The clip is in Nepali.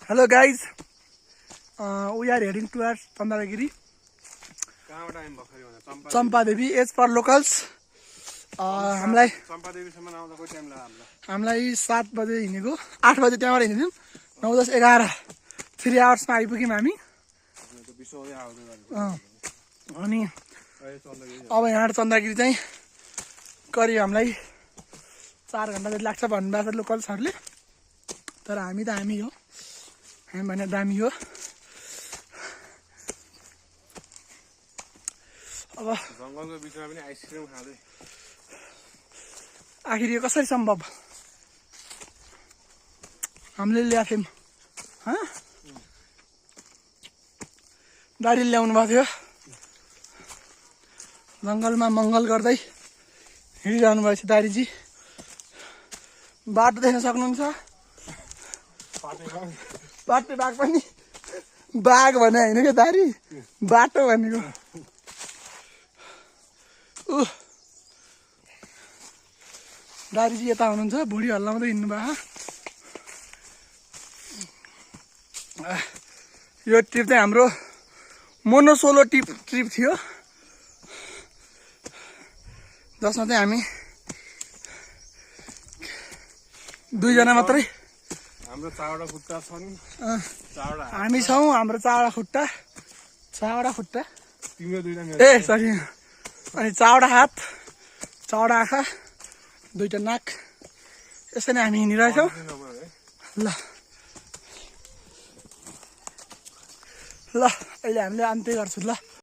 Hello guys, we are heading towards Chandagiri. Champa Devi is for locals. हामीलाई 7 बजे हिँडेको 8 बजे त्यहाँबाट हिँड्यौं 9 10 11 3 आवर्समा आइपुग्यौं हामी अनि अब यहाँ चन्द्रगिरी चाहिँ करिब हामीलाई 4 घण्टा जति लाग्छ भन्नुभएको छ लोकल्सहरुले तर हामी त हामी हो हामी भने दामी हो अब जंगलको बिचमा पनि आइसक्रिम खाँदै आखिर यो कसरी सम्भव हामीले ल्याथ्यौं ह दारी ल्याउनु भएको थियो जंगलमा मंगल गर्दै हिँडिरहनु भएछ दारीजी बाटो देख्न सक्नुहुन्छ बाटो बाघ पनि बाघ भने हैन के दारी बाटो भनेको दारीजी यता हुनुहुन्छ भुडी हल्लाउँदै हिँड्नु भएको यो ट्रिप चाहिँ हाम्रो मोनो सोलो ट्रिप थियो जसमा चाहिँ हामी 2 जना मात्रै हाम्रो चावडा खुट्टा छन् चावडा हामी छौं हाम्रो चावडा खुट्टा तिम्रो दुईटा ए सरी अनि चावडा हात चावडा आँखा दुईटा नाक यसरी नै हामी हिँडिरहेछौं ल अहिले हामीले अन्त्य गर्छौं ल